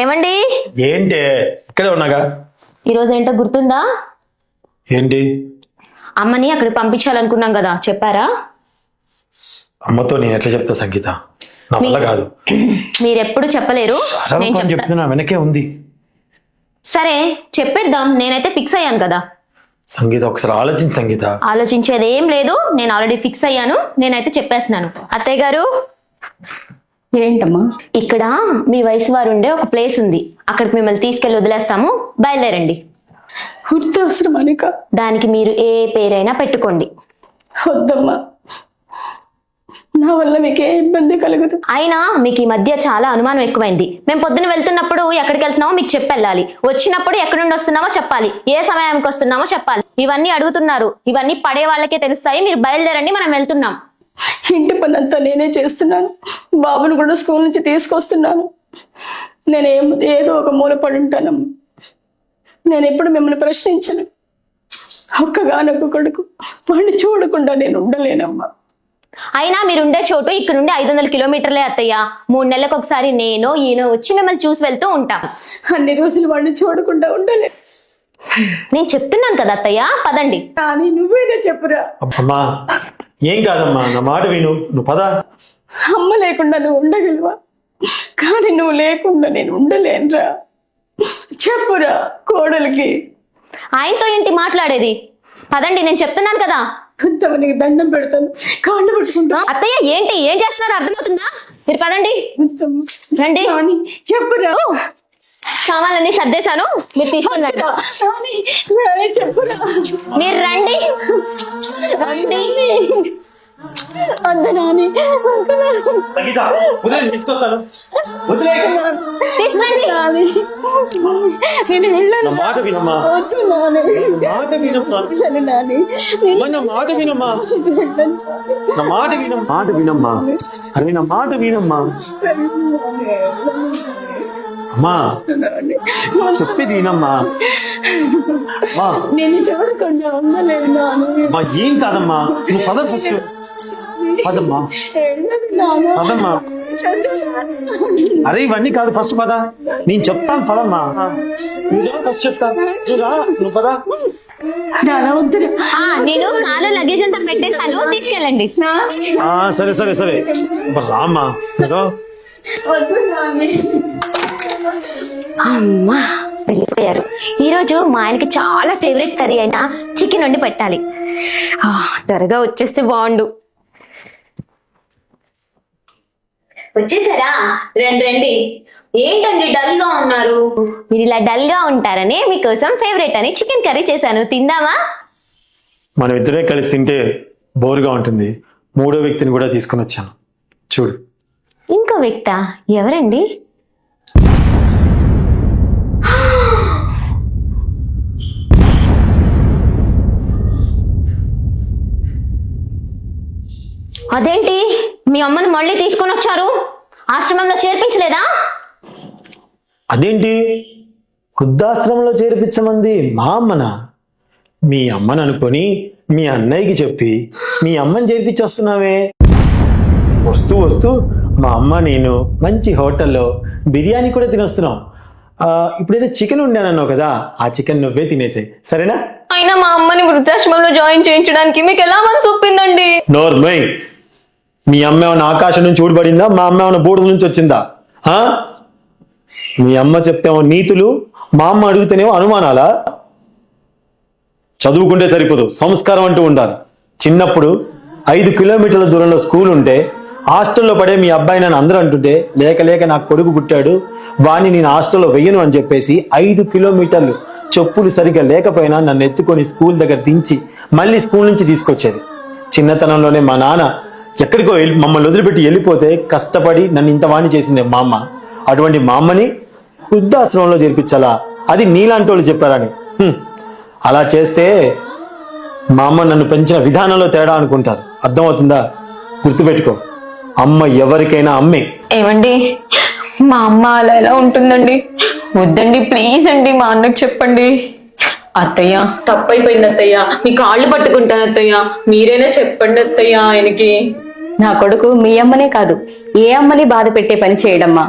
ఏమండి? ఏంటి ఇక్కడే ఉన్నాగా? ఈరోజు ఏంటో గుర్తుందా? ఏంటి? అమ్మని అక్కడికి పంపించాలనుకున్నాం కదా, చెప్పారా? అమ్మతో నేను ఎట్లా చెప్తా సంగీత, నా వల్ల కాదు. మీరెప్పుడు చెప్పలేరు, నేను చెప్తున్నా, వెనకే ఉంది. సరే చెప్పేద్దాం, నేనైతే ఫిక్స్ అయ్యాను కదా. సంగీత ఒకసారి ఆలోచించి సంగీత. ఆలోచించేది ఏం లేదు, నేను ఆల్రెడీ ఫిక్స్ అయ్యాను, నేనైతే చెప్పేస్తున్నాను. అత్తయ్య గారు. ఏంటమ్మా? ఇక్కడ మీ వయసు వారు ఉండే ఒక ప్లేస్ ఉంది, అక్కడికి మిమ్మల్ని తీసుకెళ్లి వదిలేస్తాము, బయలుదేరండి. అవసరం అనిక, దానికి మీరు ఏ పేరైనా పెట్టుకోండి. వద్దమ్మా, నా వల్ల మీకు ఏ ఇబ్బంది కలగదు. అయినా మీకు ఈ మధ్య చాలా అనుమానం ఎక్కువైంది. మేము పొద్దున వెళ్తున్నప్పుడు ఎక్కడికి వెళ్తున్నామో మీకు చెప్పెళ్ళాలి, వచ్చినప్పుడు ఎక్కడి నుండి వస్తున్నామో చెప్పాలి, ఏ సమయానికి వస్తున్నామో చెప్పాలి. ఇవన్నీ అడుగుతున్నారు, ఇవన్నీ పడే వాళ్ళకే తెలుస్తాయి. మీరు బయలుదేరండి, మనం వెళ్తున్నాం. ఇంటి పని అంతా నేనే చేస్తున్నాను, బాబును కూడా స్కూల్ నుంచి తీసుకొస్తున్నాను. నేను ఏదో ఒక మూల పడి ఉంటానమ్మా. నేను ఎప్పుడు మిమ్మల్ని ప్రశ్నించను. ఒక్కగానొక్క కొడుకు, వాడిని చూడకుండా నేను ఉండలేనమ్మా. అయినా మీరుండే చోటు ఇక్కడ నుండి 500 కిలోమీటర్లే అత్తయ్య. 3 నెలలకు ఒకసారి నేను ఈయన వచ్చి మిమ్మల్ని చూసి వెళ్తూ ఉంటాం. అన్ని రోజులు వాడిని చూడకుండా ఉండలే. నేను చెప్తున్నాను కదా అత్తయ్య, పదండి. కానీ నువ్వేనా చెప్పురా. అమ్మా ఏం కాదమ్మా, నా మాట విను, నువ్వు పద. అమ్మ లేకుండా నువ్వు ఉండగలవా? కానీ నువ్వు లేకుండా నేను ఉండలేనురా. చెప్పురా కోడలికి. ఆయనతో ఏంటి మాట్లాడేది? పదండి, నేను చెప్తున్నాను కదా. నీకు దండం పెడతాను, కాళ్ళు పట్టుకుంటా. అత్తయ్య ఏంటి, ఏం చేస్తున్నారో అర్థమవుతుందా? మీరు పదండి, రండి. చెప్పురా. సామాన్లన్నీ సర్దేశాను, మీరు తీసుకున్నాడు. చెప్పురా. మీరు రండి, రండి. నాని తీసుకురండి. నేను వెళ్ళను. మాట వినమ్మా, మాట వినమ్మా, నా మాట వినమ్మా, నా మాట వినమ్మా, మాట వినమ్మా, అరే నా మాట వినమ్మా. అమ్మా చెప్పేది వినమ్మా. నేను చూడకుండా ఉండలేను నాను. ఏం కాదమ్మా, నువ్వు పద, ఫస్ట్ పదమ్మా, పదమ్మా. అరే ఇవన్నీ కాదు, ఫస్ట్ పద, నేను చెప్తాను పదమ్మా. నువ్వు ఫస్ట్ చెప్తా, నువ్వు పద. నేను నాలో లగేజ్ అంతా పెట్టేస్తాను, తీసుకెళ్ళండి. సరే సరే సరే రామ్మా. అమ్మా వెళ్ళిపోయారు. ఈరోజు మా ఆయనకి చాలా ఫేవరెట్ కర్రీ అయినా చికెన్ వండి పెట్టాలి. త్వరగా వచ్చేస్తే బాగుండు. వచ్చేసారా? రండి రండి. ఏంటండి డల్ గా ఉన్నారు? మీరు ఇలా డల్ గా ఉంటారని మీకోసం ఫేవరెట్ అని చికెన్ కర్రీ చేశాను, తిందామా? మనం ఇద్దరే కలిసి తింటే బోరుగా ఉంటుంది. 3వ వ్యక్తిని కూడా తీసుకుని వచ్చాను, చూడు. ఇంకో వ్యక్తా? ఎవరండి? అదేంటి మీ అమ్మని మళ్ళీ తీసుకొని వచ్చారు? ఆశ్రమంలో చేర్పించలేదా? అదేంటి వృద్ధాశ్రమంలో చేర్పించమంది మా అమ్మనా? మీ అమ్మని అనుకొని మీ అన్నయ్యకి చెప్పి మీ అమ్మని చేర్పించి వస్తున్నావే. వస్తూ వస్తూ మా అమ్మ నేను మంచి హోటల్లో బిర్యానీ కూడా తినొస్తున్నాం. ఇప్పుడైతే చికెన్ ఉండానన్నావు కదా, ఆ చికెన్ నువ్వే తినేసాయి, సరేనా? అయినా మా అమ్మని వృద్ధాశ్రమంలో జాయిన్ చేయించడానికి మీకు ఎలా మనసు ఒప్పిందండి? నోర్మై, మీ అమ్మ ఏమైనా ఆకాశం నుంచి ఊడిపడిందా? మా అమ్మ ఏమైనా బూడిద నుంచి వచ్చిందా? మీ అమ్మ చెప్తేమో నీతులు, మా అమ్మ అడిగితేనేమో అనుమానాలా? చదువుకుంటే సరిపోదు, సంస్కారం అంటూ ఉండాలి. చిన్నప్పుడు 5 కిలోమీటర్ల దూరంలో స్కూల్ ఉంటే హాస్టల్లో పడే మీ అబ్బాయి నన్ను అందరూ అంటుంటే లేక లేక నాకు కొడుకు పుట్టాడు, వాణ్ణి నేను హాస్టల్లో వెయ్యను అని చెప్పేసి 5 కిలోమీటర్లు చెప్పులు సరిగ్గా లేకపోయినా నన్ను ఎత్తుకొని స్కూల్ దగ్గర దించి మళ్ళీ స్కూల్ నుంచి తీసుకొచ్చేది. చిన్నతనంలోనే మా నాన్న ఎక్కడికో మమ్మల్ని వదిలిపెట్టి వెళ్ళిపోతే కష్టపడి నన్ను ఇంత వాణి చేసింది మా అమ్మ. అటువంటి మా అమ్మని వృద్ధాశ్రమంలో చేర్పించాలా? అది నీలాంటి వాళ్ళు చెప్పారని. అలా చేస్తే మా అమ్మ నన్ను పెంచిన విధానంలో తేడా అనుకుంటారు. అర్థమవుతుందా? గుర్తుపెట్టుకో, అమ్మ ఎవరికైనా అమ్మే. ఏమండి, మా అమ్మ అలా ఎలా ఉంటుందండి? వద్దండి, ప్లీజ్ అండి, మా అన్నకు చెప్పండి. అత్తయ్య తప్పైపోయింది అత్తయ్య, మీ కాళ్ళు పట్టుకుంటాను అత్తయ్య, మీరైనా చెప్పండి అత్తయ్య ఆయనకి. నా కొడుకు మీ అమ్మనే కాదు, ఏ అమ్మని బాధ పెట్టే పని చేయడమ్మా.